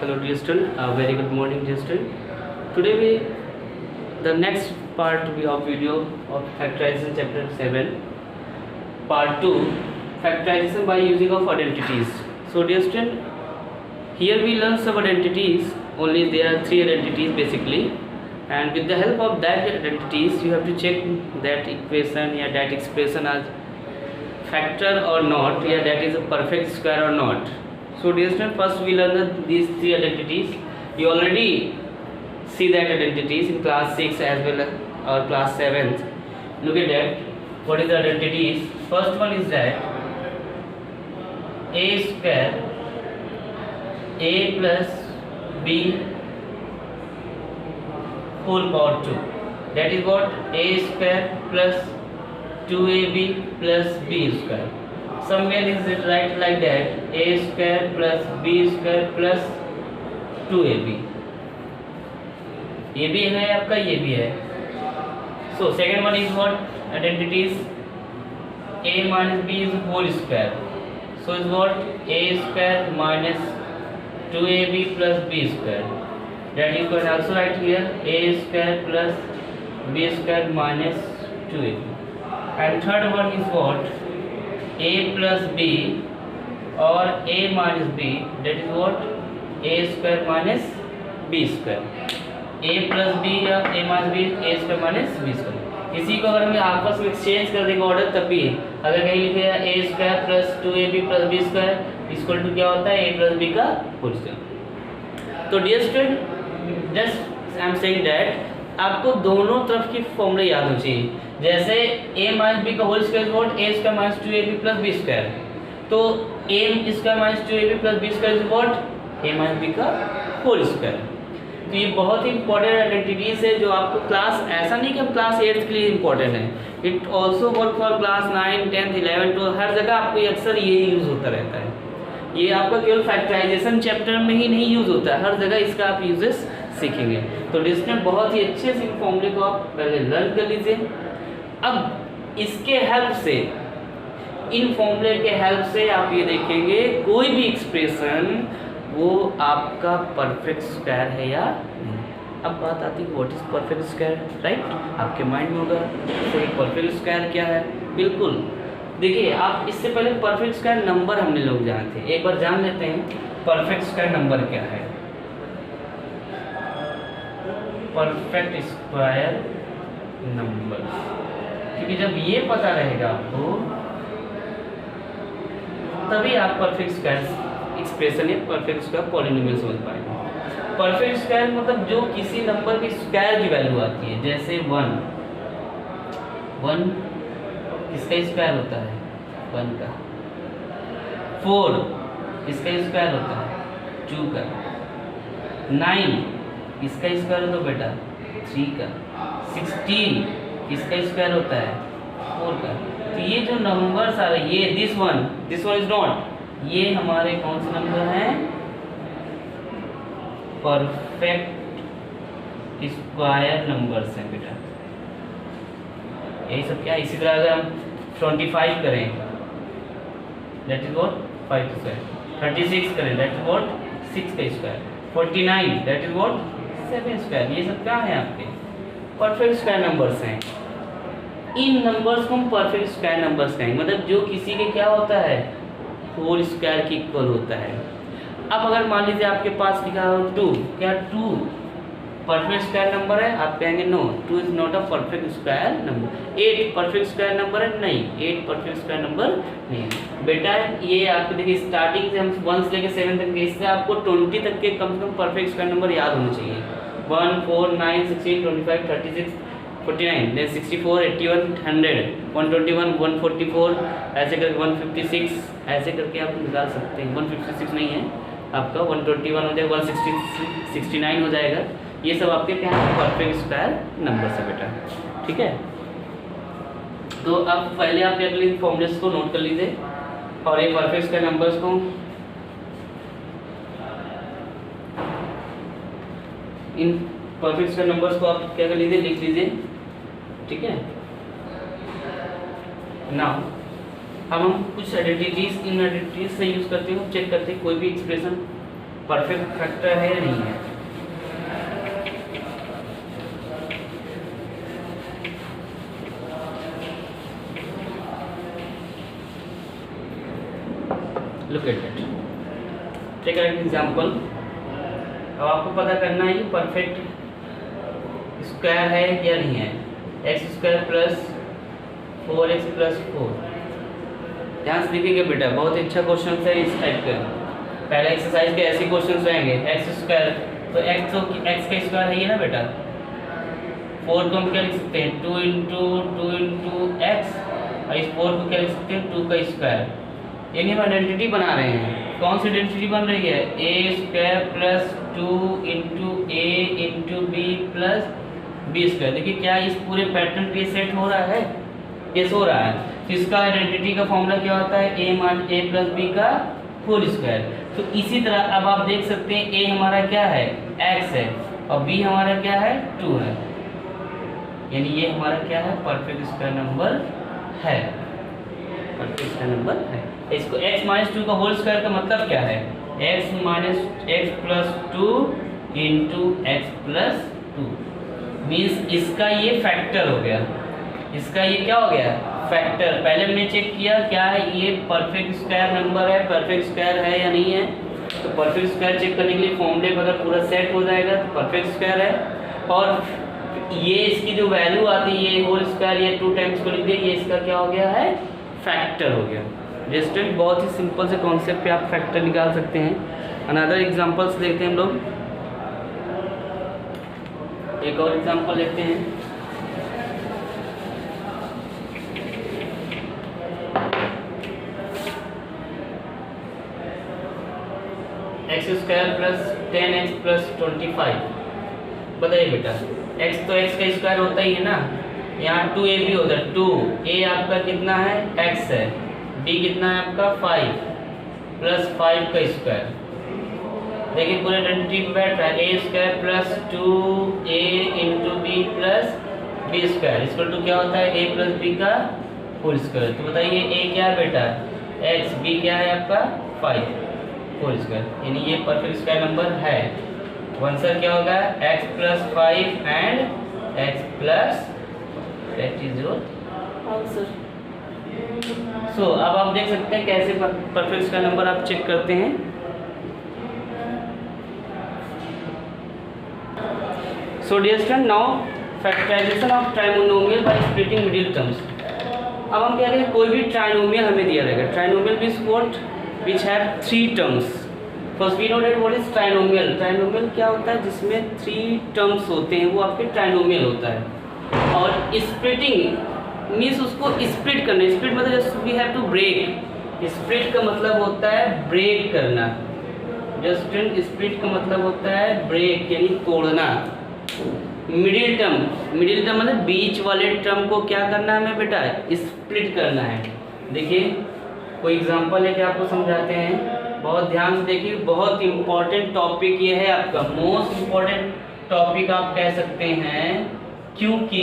Hello dear student, very good morning dear student. Today the next part of video of factorization chapter 7, part 2, factorization by using of identities. So dear student, here we learn some identities, only there are 3 identities basically, and with the help of that identities you have to check that equation or that expression as factor or not, or that is a perfect square or not. So dear student, first we learn these 3 identities. You already see that identities in class 6 as well as or class 7th. Look at that. What is the identities? First one is that a square a plus b whole power 2. That is what? A square plus 2ab plus b square. Somewhere is it right like that, a square plus b square plus 2ab. ये भी है आपका, ये भी है. So second one is what? Identities a minus b is whole square. So is what? A square minus 2ab plus b square. That you can also write here a square plus b square minus 2ab. And third one is what? A plus b or a minus b, that is what? A square minus b square. A plus b या a minus b a square minus b square. इसी को अगर हम आपस में exchange कर देंगे order, तब भी अगर कहीं लिखे a square plus 2ab plus b square equal to क्या होता है? a प्लस b का होल स्क्वायर. तो dear student, just I am saying that आपको दोनों तरफ की फॉर्मूले याद होनी चाहिए. जैसे a माइनस बी का whole square what? a square minus 2ab plus b square. तो a square minus 2ab plus b square what? a minus b का होल स्क्वायर. तो ये बहुत ही इंपॉर्टेंट आइडेंटिटीज है जो आपको क्लास, ऐसा नहीं कि हम क्लास 8 के लिए इंपॉर्टेंट है, it also work for class 9, 10, 11, 12. हर जगह आपको ये अक्सर ये यूज़ होता रहता है. ये आपका केवल फैक्टराइजेशन चैप्टर में ही नहीं यूज़ होता है, हर जगह इसका आप यूजेस सीखेंगे. तो डिस्टेंट बहुत ही अच्छे से फॉर्मूले को आप पहले लर्न कर लीजिए. अब इसके हेल्प से, इन फॉर्मूले के हेल्प से आप ये देखेंगे कोई भी एक्सप्रेशन वो आपका परफेक्ट स्क्वायर है या नहीं. अब बात आती है what is perfect square, right? आपके माइंड में होगा तो परफेक्ट स्क्वायर क्या है. बिल्कुल देखिए, आप इससे पहले परफेक्ट स्क्वायर नंबर हमने लोग जाने थे, एक बार जान लेते हैं परफेक्ट स्क्वायर नंबर क्या है. परफेक्ट स्क्वायर नंबर, क्योंकि जब ये पता रहेगा आपको तभी आप परफेक्ट स्क्वायर एक्सप्रेशन या परफेक्ट स्क्वायर पॉलिनोमियल समझ पाएंगे. परफेक्ट स्क्वायर मतलब जो किसी नंबर की स्क्वायर की वैल्यू आती है. जैसे 1 किसका स्क्वायर होता है? 1 का. 4 किसका स्क्वायर होता है? 2 का. 9 किसका स्क्वायर होता है बेटा? 3 का. 16 किसका स्क्वायर होता है? 4 का. तो ये जो नंबर्स आ रहे, ये दिस वन इज नॉट, ये हमारे कौन से नंबर हैं? परफेक्ट स्क्वायर नंबर्स हैं बेटा. यही सब क्या है. इसी तरह अगर हम 25 करें दैट इज व्हाट? 5 का स्क्वायर. 36 करें दैट इज व्हाट? 6 का square. 49 that is what? 7 square. ये सब क्या है? आपके परफेक्ट स्क्वायर नंबर्स हैं. इन नंबर्स को हम परफेक्ट स्क्वायर नंबर्स कहेंगे, मतलब जो किसी के क्या होता है? होल स्क्वायर के इक्वल होता है. अब अगर मान लीजिए आपके पास लिखा हो 2, क्या 2 परफेक्ट स्क्वायर नंबर है? आप कहेंगे no, 2 is not a perfect square number. 8 perfect square number है? नहीं, 8 परफेक्ट स्क्वायर नंबर नहीं बेटा. ये आपको देखिए स्टार्टिंग से हम 1 से लेकर 7 तक, इससे आपको 20 तक के कम से कम परफेक्ट स्क्वायर नंबर याद होने चाहिए. 1, 4, 9, 16, 25, 36, 49, then 64, 81, 100, 121, 144, ऐसे करके 156, ऐसे करके आप निकाल सकते हैं. 156 नहीं है आपका, 121 हो जाएगा, 169 हो जाएगा. ये सब आपके क्या है? परफेक्ट स्क्वायर नंबर से बेटा. ठीक है. तो अब पहले आप अगले फॉर्मूलेस को नोट कर लीजिए और ये परफेक्ट स्क्वायर नंबर्स को इन परफेक्ट स्क्वायर नंबर्स को आप क्या कर लीजिए? लिख लीजिए. ठीक है. नाउ अब हम कुछ आइडेंटिटीज, इन आइडेंटिटीज से यूज करते हो, चेक करते हैं कोई भी एक्सप्रेशन परफेक्ट फैक्टर है या नहीं है। Look at it. Take an example. अब आपको पता करना है कि परफेक्ट स्क्वायर है या नहीं है। X square plus 4x plus 4। ध्यान से देखिएगा बेटा, बहुत अच्छा क्वेश्चन है इस टाइप का। पहले एक्सरसाइज के ऐसे क्वेश्चन रहेंगे। एक्स स्क्वायर तो एक्स का स्क्वायर है ये ना बेटा। 4 को हम क्या लिख सकते हैं 2 इंटू एक्स, और इस 4 को क्या लिख सकते हैं 2 का स्क्वायर। यानी हम आइडेंटिटी बना रहे हैं। कौन सी आइडेंटिटी बन रही है A square plus 2 into A into B plus B square. देखिए क्या इस पूरे पैटर्न पे सेट हो रहा है, ये हो रहा है। तो इसका आइडेंटिटी का फॉर्मूला क्या होता है ए प्लस बी का होल स्क्वायर। तो इसी तरह अब आप देख सकते हैं ए हमारा क्या है एक्स है, और बी हमारा क्या है 2 है। यानी ये हमारा क्या है परफेक्ट स्क्वायर नंबर है, परफेक्ट स्क्वायर नंबर है। इसको x माइनस 2 का होल स्क्वायर का मतलब क्या है x minus x plus 2 into x plus 2 means इसका ये फैक्टर हो गया। इसका ये क्या हो गया फैक्टर। पहले हमने चेक किया क्या है ये परफेक्ट स्क्वायर नंबर है, परफेक्ट स्क्वायर है या नहीं है। तो परफेक्ट स्क्वायर चेक करने के लिए फॉर्मूले पर अगर पूरा सेट हो जाएगा तो परफेक्ट स्क्वायर है। और ये इसकी जो वैल्यू आती है ये होल स्क्वायर ये 2 टाइम्स को लिख दिया, ये इसका क्या हो गया है फैक्टर हो गया। स्टूडेंट बहुत ही सिंपल से कॉन्सेप्ट पे आप फैक्टर निकाल सकते हैं। अनदर एग्जांपल्स देखते हैं हम लोग। एक और एग्जांपल लेते हैं। X square plus 10x plus 25। बताइए बेटा x तो x का स्क्वायर होता ही है ना, यहाँ 2a भी होता है। 2a आपका कितना है x है, b कितना है आपका 5 प्लस 5 का स्क्वायर। देखिए पूरे आइडेंटिटी पे बैठ रहा है A square plus 2a into B plus B square equal to क्या होता है a प्लस b का होल स्क्वायर। तो बताइए a क्या है बेटा x, b क्या है आपका 5 होल स्क्वायर। यानी ये परफेक्ट स्क्वायर नंबर है। आंसर क्या होगा x plus 5 and x plus, that is your answer. So अब आप देख सकते हैं कैसे परफेक्ट स्क्वायर नंबर आप चेक करते हैं। So dear student now factorisation of trinomial by splitting middle terms. अब हम कह रहे हैं कोई भी ट्राइनोमियल हमें दिया रहेगा। Trinomial means what which have 3 terms. First we know that what is trinomial. Trinomial क्या होता है जिसमें 3 टर्म्स होते हैं वो आपके ट्राइनोमियल होता है। और स्प्लिटिंग मीन्स उसको स्प्लिट करना। स्प्लिट मतलब just we have to break. Split का मतलब होता है ब्रेक करना। जस्ट स्प्लिट का मतलब होता है ब्रेक यानी तोड़ना। मिडिल टर्म मतलब बीच वाले टर्म को क्या करना है हमें बेटा स्प्लिट करना है। देखिए कोई एग्जांपल है कि आपको समझाते हैं, बहुत ध्यान से देखिए। बहुत इंपॉर्टेंट टॉपिक ये है आपका, मोस्ट इंपॉर्टेंट टॉपिक आप कह सकते हैं, क्योंकि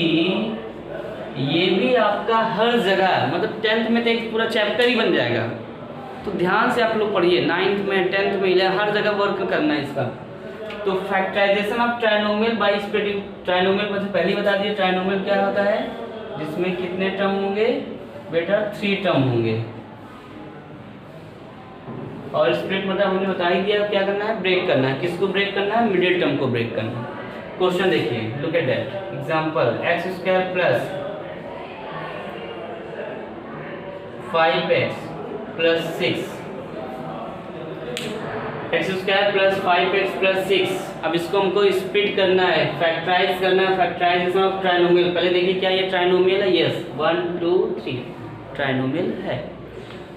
ये भी आपका हर जगह मतलब 10th में तो एक पूरा चैप्टर ही बन जाएगा। तो ध्यान से आप लोग पढ़िए, 9th में 10th में 11 हर जगह वर्क करना है इसका। तो factorisation of trinomial by splitting. Trinomial मतलब पहले बता दिए ट्राइनोमियल क्या होता है जिसमें कितने टर्म होंगे बेटा 3 टर्म होंगे। और स्प्लिट मतलब हमने बता ही दिया क्या करना है ब्रेक करना है। किसको ब्रेक करना है मिडिल टर्म को ब्रेक करना है। क्वेश्चन देखिए look at that example x square plus 5x plus 6 x square plus 5x plus 6। अब इसको हमको स्प्लिट करना है, फैक्टराइज करना है। Factorisation of trinomial. पहले देखिए क्या ये ट्राइनोमियल है, यस 1 2 3 ट्राइनोमियल है।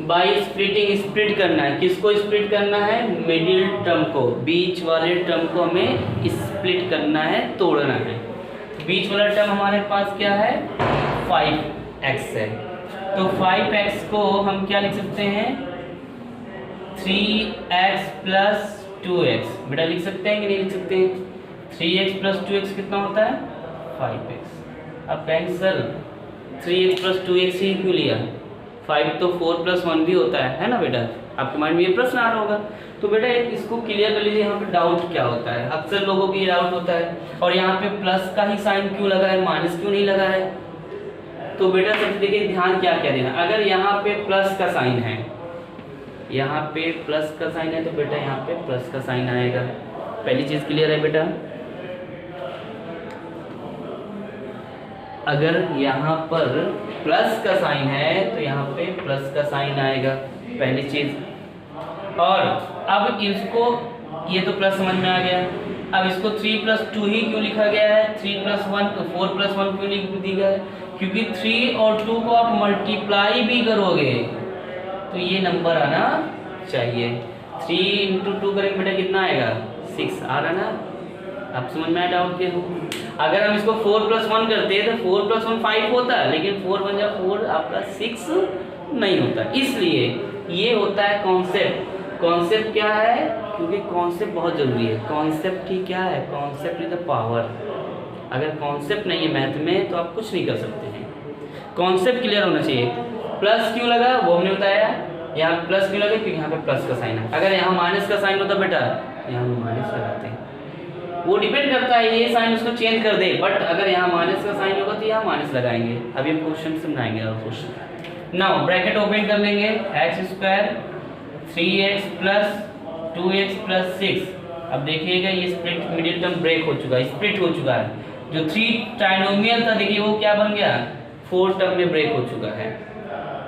बाय स्प्लिटिंग स्प्लिट करना है। किसको स्प्लिट करना है मिडिल टर्म को, बीच वाले टर्म को हमें स्प्लिट करना है, तोड़ना है। बीच वाला टर्म हमारे पास क्या है 5x है। तो 5x को हम क्या लिख सकते हैं 3x प्लस 2x। बेटा लिख सकते हैं कि नहीं लिख सकते हैं। 3x प्लस 2x कितना होता है 5x। अब कहेंगे सर 3x प्लस 2x ही क्यों लिया, 5 तो 4 प्लस 1 भी होता है ना बेटा। आपके माइंड में ये प्रश्न आ रहा होगा। तो बेटा इसको क्लियर कर लीजिए, यहाँ पे डाउट क्या होता है, अक्सर लोगों को ये डाउट होता है, और यहाँ पे प्लस का ही साइन क्यों लगा है, माइनस क्यों नहीं लगा है। तो बेटा सबसे देखिए ध्यान क्या क्या देना, अगर यहाँ पे प्लस का साइन है, यहाँ पे प्लस का साइन है, तो बेटा यहाँ पे प्लस का साइन आएगा। पहली चीज क्लियर है बेटा। अगर यहाँ पर प्लस का साइन है तो यहाँ पे प्लस का साइन आएगा, पहली चीज। और अब इसको, ये तो प्लस समझ में आ गया, अब इसको 3+2 ही क्यों लिखा गया है, 3+1 तो 4+1 क्यों लिख दी गया है, क्योंकि 3 और 2 को आप मल्टीप्लाई भी करोगे तो ये नंबर आना चाहिए। 3 × 2 करेंगे बेटा कितना आएगा, 6 आ रहा ना। आप समझ में डाउट के हो। अगर हम इसको 4+1 करते हैं तो 4+1 5 होता है, लेकिन 4 बन जाए 4 आपका 6 नहीं होता। इसलिए ये होता है कॉन्सेप्ट। कॉन्सेप्ट क्या है, क्योंकि कॉन्सेप्ट बहुत जरूरी है। कॉन्सेप्ट ही क्या है, कॉन्सेप्ट इज द पावर। अगर कॉन्सेप्ट नहीं है मैथ में तो आप कुछ नहीं कर सकते हैं। कॉन्सेप्ट क्लियर होना चाहिए। प्लस क्यों लगा वो हमने बताया, यहाँ प्लस क्यों लगा क्योंकि यहाँ पे प्लस का साइन है। अगर यहाँ माइनस का साइन होता बेटा, यहाँ हम माइनस लगाते हैं, वो डिपेंड करता है ये साइन उसको चेंज कर दे, बट अगर यहाँ माइनस का साइन होगा तो यहाँ माइनस लगाएंगे। अभी हम क्वेश्चन समझाएंगे और क्वेश्चन। नाउ ब्रैकेट ओपन कर लेंगे, x² 3x + 2x + 6। अब देखिएगा ये स्प्लिट मिडिल टर्म ब्रेक हो चुका है, स्प्लिट हो चुका है। जो 3 ट्राइनोमियल था देखिए वो क्या बन गया, 4 टर्म में ब्रेक हो चुका है,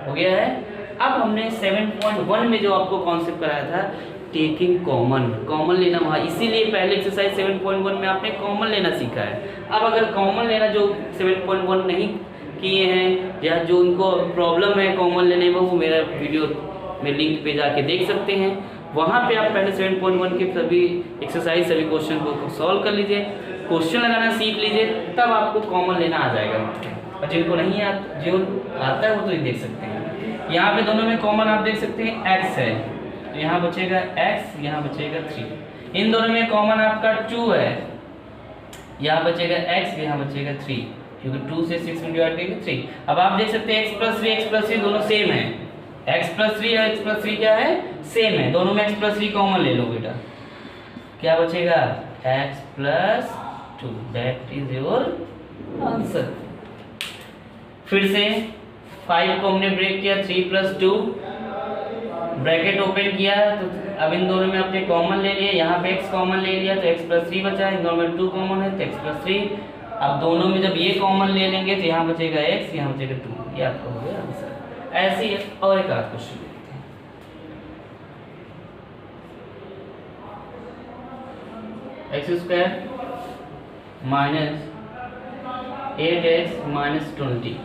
हो गया है। अब हमने 7.1 में जो आपको कॉन्सेप्ट कराया था टेकिंग कॉमन, कॉमन लेना वहाँ, इसीलिए पहले एक्सरसाइज 7.1 में आपने कॉमन लेना सीखा है। अब अगर कॉमन लेना जो 7.1 नहीं किए हैं या जो उनको प्रॉब्लम है कॉमन लेने में, वो मेरा वीडियो में लिंक पे जाके देख सकते हैं। वहाँ पे आप पहले 7.1 के सभी एक्सरसाइज सभी क्वेश्चन को सॉल्व कर लीजिए, क्वेश्चन लगाना सीख लीजिए, तब आपको कॉमन लेना आ जाएगा। और जिनको नहीं आता, जो आता है वो तो ये देख सकते हैं। यहाँ पे दोनों में कॉमन आप देख सकते हैं x है, तो यहाँ बचेगा x, यहाँ बचेगा 3। इन दोनों में कॉमन आपका 2 है, यहाँ बचेगा x, यहाँ बचेगा 3, क्योंकि 2 से 6 में डिवाइड करेंगे 3। अब आप देख सकते हैं x + 3 दोनों सेम है, x + 3 और x + 3 क्या है, सेम है। दोनों में x + 3 कॉमन ले लो बेटा, क्या बचेगा x + 2, that is your answer. फिर से 5 को हमने ब्रेक किया, 3 + 2 ब्रैकेट ओपन किया, तो अब इन दोनों में आपने कॉमन ले लिया, यहाँ पे x कॉमन ले लिया तो x + 3 बचा, इन दोनों में 2 कॉमन है तो x + 3। अब दोनों में जब ये कॉमन ले लेंगे तो यहाँ बचेगा x, यहाँ बचेगा 2, ये आपका हो गया आंसर। ऐसे ही और एक आध क्वेश्चन देखते हैं। x² - 8x - 20।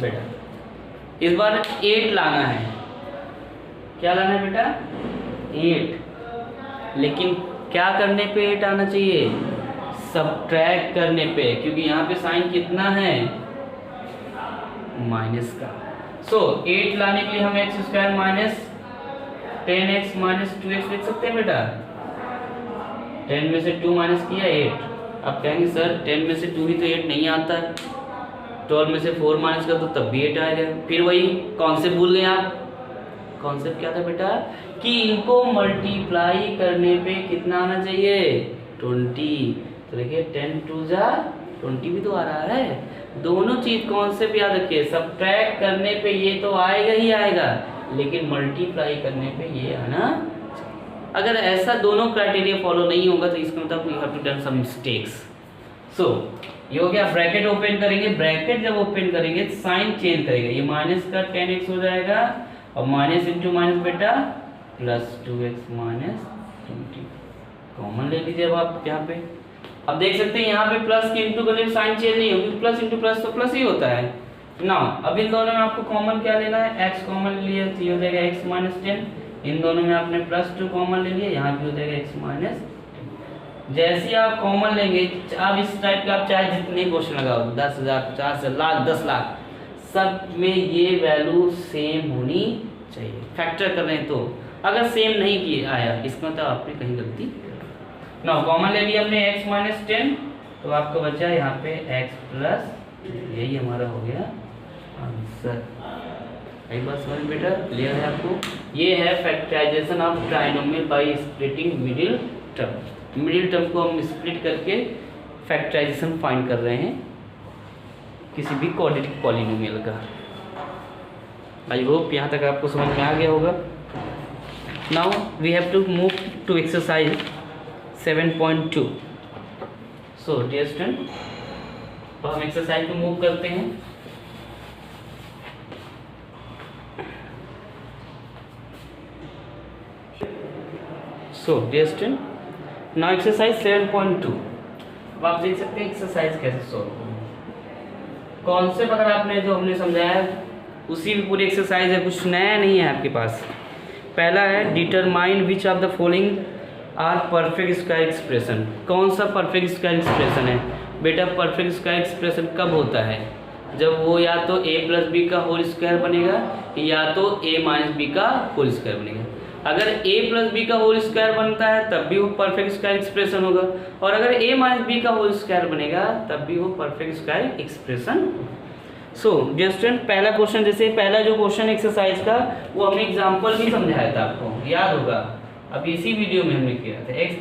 बेटा इस बार 8 लाना है, क्या लाना है बेटा 8, लेकिन क्या करने पे 8 आना चाहिए, सब्ट्रैक्ट करने पे, क्योंकि यहाँ पे साइन कितना है माइनस का। सो 8 लाने के लिए हम x² - 10x - 2x लिख सकते हैं बेटा। 10 में से 2 माइनस किया 8। अब कहेंगे सर 10 में से 2 ही तो 8 नहीं आता है, 12 में से 4 माइनस कर तो तब भी 8 आएगा। फिर वही कॉन्सेप्ट भूल गए आप। कॉन्सेप्ट क्या था बेटा कि इनको मल्टीप्लाई करने पे कितना आना चाहिए 20। तो देखिए 10 × 2 = 20 भी तो आ रहा है। दोनों चीज कॉन्सेप्ट याद रखिए, सब्ट्रैक्ट करने पे ये तो आएगा ही आएगा, लेकिन मल्टीप्लाई करने पे ये आना। अगर ऐसा दोनों क्राइटेरिया फॉलो नहीं होगा तो इसका मतलब you have to done some mistakes. So ये हो गया। ब्रैकेट ओपन करेंगे, ब्रैकेट जब ओपन करेंगे साइन चेंज करेगा, ये माइनस का 10x हो जाएगा और माइनस इंटू माइनस बेटा +2x - 20 कॉमन ले लीजिए। अब आप यहाँ पे अब देख सकते हैं यहाँ पे प्लस के इंटू करने साइन चेंज नहीं होगी, प्लस इंटू प्लस तो प्लस ही होता है ना। अब इन दोनों में आपको कॉमन क्या लेना है, x कॉमन लिया तो ये हो जाएगा x - 10। इन दोनों में आपने +2 कॉमन ले लिया, यहाँ भी हो जाएगा x - 10। जैसे ही आप कॉमन लेंगे, अब इस टाइप का आप चाहे जितने क्वेश्चन लगाओ 10,000 50,000 लाख 10 लाख, सब में ये वैल्यू सेम होनी चाहिए। फैक्टर कर रहे हैं तो अगर सेम नहीं किए आया इसका मतलब आपने कहीं गलती। ना कॉमन ले लिया हमने x - 10, तो आपको बचा यहाँ पे x +, यही हमारा हो गया आंसर। एक बात समझ बेटा, क्लियर है आपको? ये है factorisation of trinomial by splitting middle term. Middle term को हम स्प्लिट करके फैक्टराइजेशन फाइंड कर रहे हैं किसी भी क्वाड्रेटिक पॉलिनोमियल का। आई होप यहाँ तक आपको समझ में आ गया होगा। Now we have to move to exercise 7.2। So dear student, तो हम एक्सरसाइज को मूव करते हैं। So dear student, now exercise 7.2। अब आप देख सकते हैं एक्सरसाइज कैसे सॉल्व होगी। कॉन्सेप्ट अगर आपने जो हमने समझाया उसी में पूरी एक्सरसाइज है, कुछ नया नहीं है आपके पास। पहला है determine which of the following are perfect square expression. कौन सा परफेक्ट स्क्वायर एक्सप्रेशन है बेटा? परफेक्ट स्क्वायर एक्सप्रेशन कब होता है? जब वो या तो a प्लस बी का होल स्क्वायर बनेगा या तो a माइनस बी का होल स्क्वायर बनेगा। अगर a प्लस बी का होल स्क्वायर बनता है तब भी वो परफेक्ट स्क्वायर एक्सप्रेशन होगा, और अगर a माइनस बी का होल स्क्वायर बनेगा तब भी वो perfect square expression. So dear student, पहला क्वेश्चन, जैसे पहला जो क्वेश्चन एक्सरसाइज का वो हमने एग्जांपल भी समझाया था, आपको याद होगा, अभी इसी वीडियो में हमने किया था। X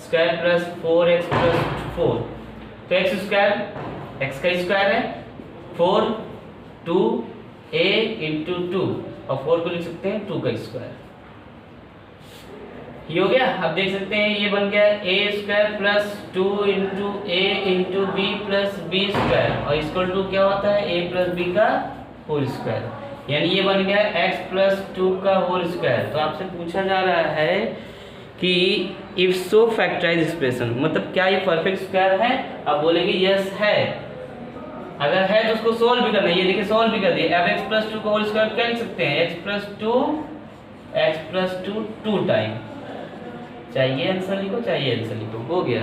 square plus 4x plus 4, तो एक्स स्क्वायर एक्स का स्क्वायर है, 4 2a इंटू 2 और 4 को लिख सकते हैं 2 का स्क्वायर। ये हो गया। अब देख सकते हैं ये बन गया a square plus 2 into A into B plus B square, और इक्वल टू क्या होता है a प्लस बी का होल स्क्वायर, यानी ये बन गया x प्लस 2 का होल स्क्वायर। तो आपसे पूछा जा रहा है कि इफ सो फैक्टराइज एक्सप्रेशन, मतलब क्या ये परफेक्ट स्क्वायर है? आप बोलेंगे यस है। अगर है तो उसको सोल्व भी करना है। ये देखिए सोल्व भी कर दिया। अब x प्लस 2 का होल स्क्वायर क्या लिख सकते हैं? x plus 2 2 time. चाहिए आंसर लिखो, चाहिए आंसर लिखो, हो गया।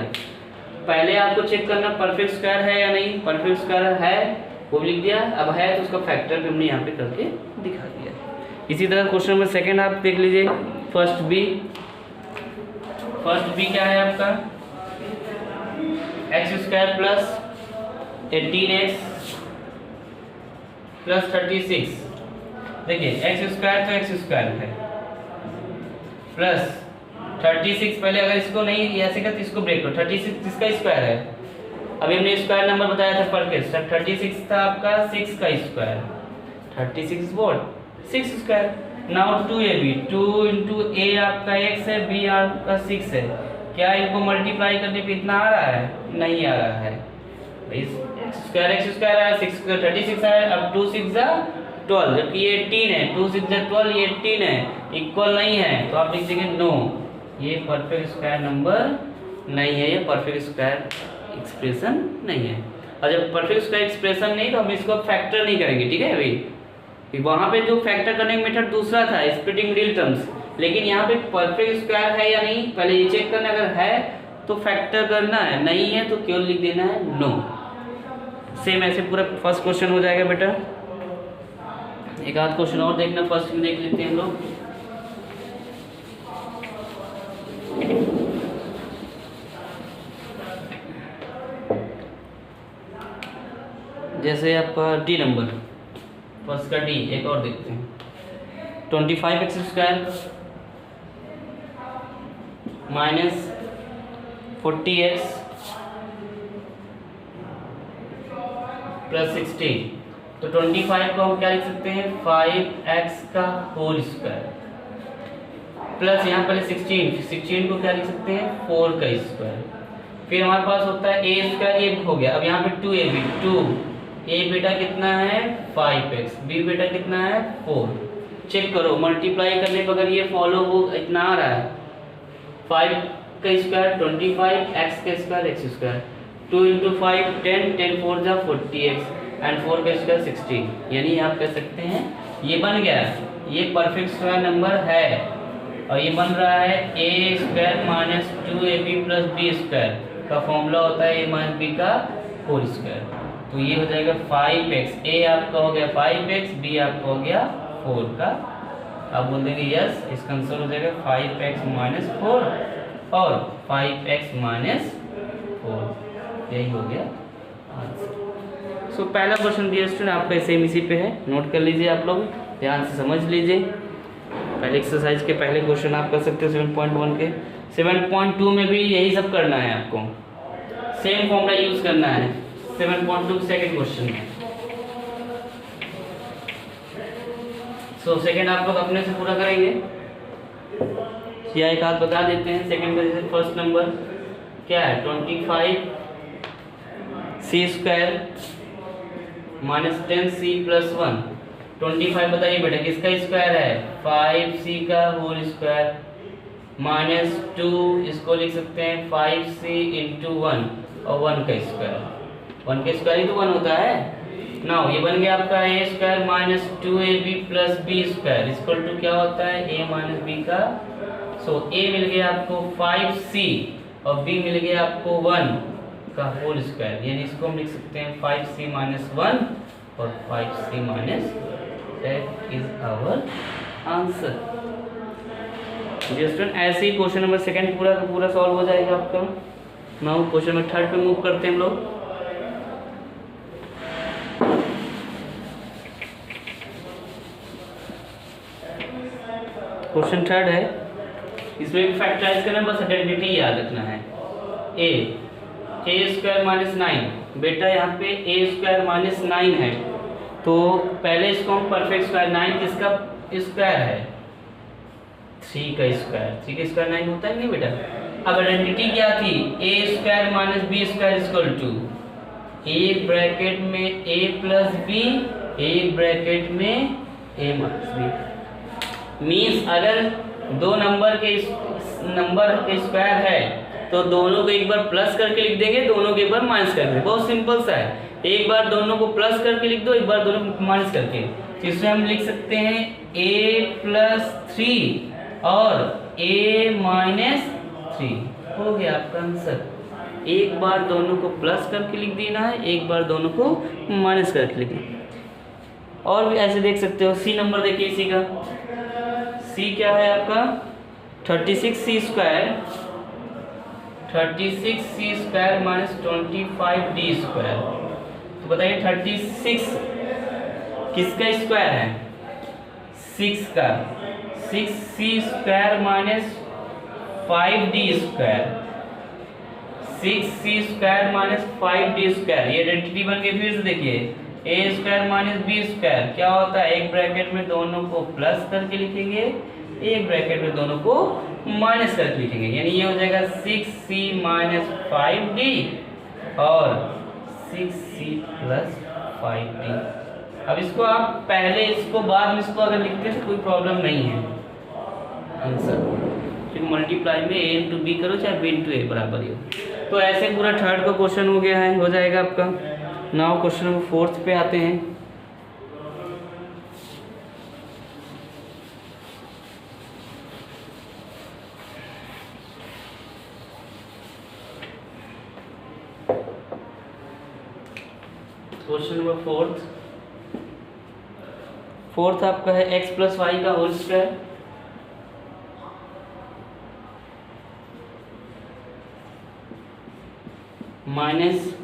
पहले आपको चेक करना परफेक्ट स्क्वायर है या नहीं। परफेक्ट स्क्वायर है वो लिख दिया, अब है तो उसका फैक्टर भी हमने यहाँ पे करके दिखा दिया। इसी तरह क्वेश्चन नंबर सेकंड आप देख लीजिए। फर्स्ट बी क्या है आपका? X square plus 18x plus 36। देखिए एक्स स्क्वायर तो एक्स स्क्वायर है प्लस 36। पहले अगर इसको नहीं ऐसे कर तो इसको ब्रेक करो। 36 किसका स्क्वायर है? अभी हमने स्क्वायर नंबर बताया था परफेक्ट। 36 था आपका 6 का स्क्वायर। 36 व्हाट 6 स्क्वायर। नाउ 2ab, 2 इंटू ए आपका x है, b आपका 6 है। क्या इनको मल्टीप्लाई करने पे इतना आ रहा है? नहीं आ रहा है। x स्क्वायर है, 6 36 है। अब 2 6 जा 12, जबकि ये 18 है। 2 6 जा 12, ये 18 है, इक्वल नहीं है, तो आप लिख देंगे नो, ये परफेक्ट स्क्वायर नंबर नहीं है, ये परफेक्ट स्क्वायर एक्सप्रेशन नहीं है। और जब परफेक्ट स्क्वायर एक्सप्रेशन नहीं तो हम इसको फैक्टर नहीं करेंगे, ठीक है भाई। वहाँ पे जो फैक्टर करने का मेथड दूसरा था, स्प्लिटिंग मिडिल टर्म्स, लेकिन यहाँ पे परफेक्ट स्क्वायर है या नहीं पहले ये चेक करना। अगर है तो फैक्टर करना है, नहीं है तो केवल लिख देना है नो। सेम ऐसे पूरा फर्स्ट क्वेश्चन हो जाएगा बेटा। एक आध क्वेश्चन और देखना, फर्स्ट में देख लेते हैं हम लोग। जैसे आपका डी नंबर, फर्स्ट का डी, एक और देखते हैं। 25x square minus 40x plus 16। तो 25 को हम क्या लिख सकते हैं? 5x का होल स्क्वायर प्लस यहाँ पहले 16 को क्या लिख सकते हैं? 4 का स्क्वायर। फिर हमारे पास होता है a स्क्वायर, ये हो गया। अब यहाँ पे 2ab, 2a बेटा कितना है? 5x, b बेटा कितना है? 4। चेक करो मल्टीप्लाई करने पर अगर ये फॉलो हो इतना आ रहा है, 5 का स्क्वायर 25, x का स्क्वायर x स्क्वायर, 2 इंटू 5 10, 10 4 जा 40x एंड 4 का स्क्वायर 16। यानी आप कह सकते हैं ये बन गया, ये परफेक्ट स्क्वायर नंबर है। और ये बन रहा है a square minus 2ab plus b square का फॉर्मूला होता है a माइनस b का होल स्क्वायर। तो ये हो जाएगा 5x, a आपका हो गया 5x, b आपका हो गया 4 का। आप बोल देंगे यस, इसका आंसर हो जाएगा 5x माइनस 4 और 5x माइनस 4। यही हो गया आंसर। सो पहला क्वेश्चन दिया स्टूडेंट आपका सेम इसी पे है, नोट कर लीजिए आप लोग, ध्यान से समझ लीजिए। पहले एक्सरसाइज के पहले क्वेश्चन आप कर सकते हो 7.1 के। 7.2 में भी यही सब करना है आपको, सेम फॉर्मूला यूज करना है 7.2 सेकंड क्वेश्चन में। सो सेकंड आप लोग अपने से पूरा करेंगे या एक हाथ बता देते हैं। सेकंड का जैसे फर्स्ट नंबर क्या है 25 सी स्क्वायर माइनस 10c प्लस 1। 25 बताइए बेटा किसका स्क्वायर है, 5c का होल स्क्वायर माइनस 2, इसको लिख सकते हैं 5c इंटू 1 और 1 का स्क्वायर। 1 का स्क्वायर ही तो 1 होता है ना। ये बन गया आपका a square minus 2ab plus b square equal to क्या होता है a माइनस b का। सो a मिल गया आपको 5c और b मिल गया आपको 1 का होल स्क्वायर, यानी इसको हम लिख सकते हैं 5c माइनस 1 और 5c minus, that is our answer. Student ऐसे ही क्वेश्चन नंबर सेकंड पूरा का पूरा सॉल्व हो जाएगा आपका। नाउ क्वेश्चन नंबर थर्ड पे मूव करते हैं हम लोग। क्वेश्चन थर्ड है, इसमें भी फैक्टराइज करना, बस आइडेंटिटी याद रखना है। ए स्क्वायर माइनस 9, बेटा यहाँ पे ए स्क्वायर माइनस 9 है, तो पहले इसको हम परफेक्ट स्क्वायर, 9 किसका स्क्वायर है 3 का स्क्वायर, 3 का स्क्वायर 9 होता है नहीं बेटा। अब आइडेंटिटी क्या थी, A square minus B square equal to एक ब्रैकेट में ए प्लस बी, एक ब्रैकेट में ए माइनस बी। मीन्स अगर दो नंबर के स्क्वायर है तो दोनों को एक बार प्लस करके लिख देंगे, दोनों को एक बार माइनस करके, बहुत सिंपल सा है। एक बार दोनों को प्लस करके लिख दो, एक बार दोनों को माइनस करके, तो इसमें हम लिख सकते हैं a प्लस 3 और a माइनस 3, हो गया आपका आंसर। एक बार दोनों को प्लस करके लिख देना है, एक बार दोनों को माइनस करके लिखना। और भी ऐसे देख सकते हो। सी नंबर देखिए इसी का, सी क्या है आपका 36c square, 36c square minus 25d square. तो बताइए 36 किसका स्क्वायर है 6 का, 6c square minus 5d square, 6c square minus 5d square, ये आइडेंटिटी बन गई। फिर से देखिए ए स्क्वायर माइनस बी स्क्वायर क्या होता है, एक ब्रैकेट में दोनों को प्लस करके लिखेंगे, एक ब्रैकेट में दोनों को माइनस करके लिखेंगे, यानी ये हो जाएगा 6c माइनस 5d और 6c प्लस 5d। अब इसको आप पहले इसको बाद में इसको अगर लिखते हैं तो कोई प्रॉब्लम नहीं है आंसर, क्योंकि मल्टीप्लाई में a इंटू बी करो चाहे b इंटू ए बराबर ही हो। तो ऐसे पूरा थर्ड का क्वेश्चन हो गया है, हो जाएगा आपका। नाउ क्वेश्चन नंबर फोर्थ पे आते हैं। क्वेश्चन नंबर फोर्थ आपका है x प्लस वाई का whole square minus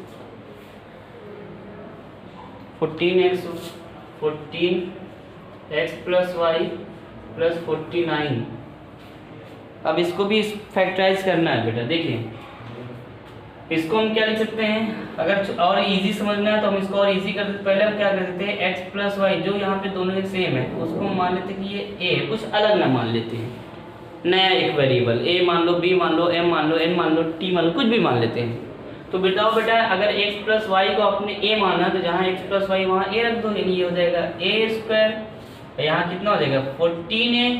14x plus Y plus 49। अब इसको भी फैक्टराइज करना है बेटा। देखिए इसको हम क्या लिख सकते हैं, अगर और इजी समझना है तो हम इसको और इजी कर देते। पहले हम क्या कर देते हैं x प्लस वाई, जो यहाँ पे दोनों एक सेम है उसको हम मान लेते हैं कि ये a, कुछ अलग ना मान लेते हैं, नया एक वेरिएबल a मान लो, b मान लो, m मान लो, n मान लो, t मान लो, कुछ भी मान लेते हैं। तो बेटा अगर x प्लस वाई को आपने a माना तो जहाँ x प्लस वाई वहाँ a रख दो, यानी ये हो जाएगा a स्क्वायर, यहाँ कितना हो जाएगा 14a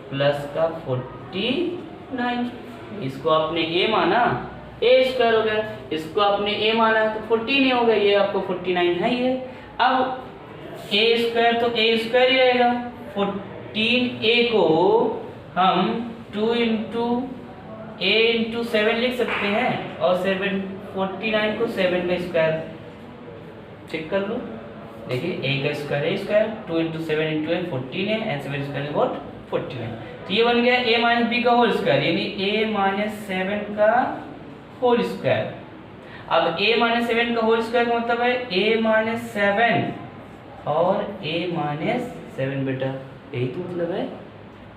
प्लस का 49। इसको आपने a माना a स्क्वायर हो गया, इसको आपने a माना तो 14a हो गया, ये आपको 49 है ये। अब a स्क्वायर तो a स्क्वायर ही रहेगा, 14a को हम 2 इंटू a इंटू 7 लिख सकते हैं और 49 को 7 का स्क्वायर चेक कर लो। देखिए a का स्क्वायर है स्क्वायर, 2 इंटू 7 इंटू 14 है एंड 7 स्क्वायर इज व्हाट 49। तो ये बन गया a माइनस बी का होल स्क्वायर, यानी a माइनस 7 का होल स्क्वायर। अब a माइनस 7 का होल स्क्वायर का मतलब है a माइनस 7 और a माइनस 7 बेटा, यही तो मतलब है।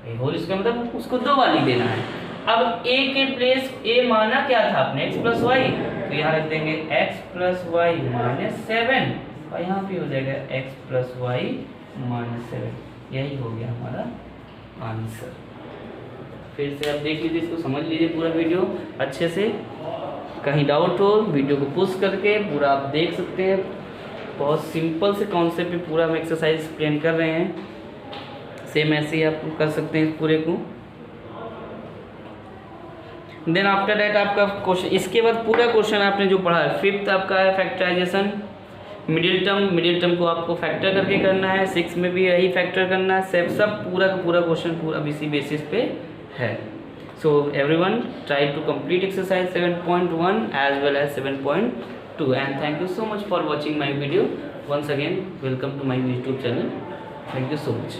ये होल स्क्वायर मतलब उसको 2 वाली देना है। अब a के प्लेस a माना क्या था आपने, x प्लस वाई, तो यहाँ रख देंगे x प्लस वाई माइनस 7 और यहाँ पे हो जाएगा x प्लस वाई माइनस 7। यही हो गया हमारा आंसर। फिर से आप देख लीजिए, इसको समझ लीजिए पूरा वीडियो अच्छे से। कहीं डाउट हो वीडियो को पुश करके पूरा आप देख सकते हैं। बहुत सिंपल से कॉन्सेप्ट पे पूरा हम एक्सरसाइज एक्सप्लेन कर रहे हैं। सेम ऐसे ही आप कर सकते हैं इस पूरे को। देन आफ्टर दैट आपका क्वेश्चन, इसके बाद पूरा क्वेश्चन आपने जो पढ़ा है, फिफ्थ आपका है फैक्टराइजेशन, मिडिल टर्म को आपको फैक्टर करके करना है, 6 में भी यही फैक्टर करना है। सब पूरा का पूरा क्वेश्चन पूरा इसी बेसिस पे है। So everyone try to complete exercise 7.1 as well as 7.2 and thank you so much for watching my video. Once again welcome to my YouTube channel. Thank you so much.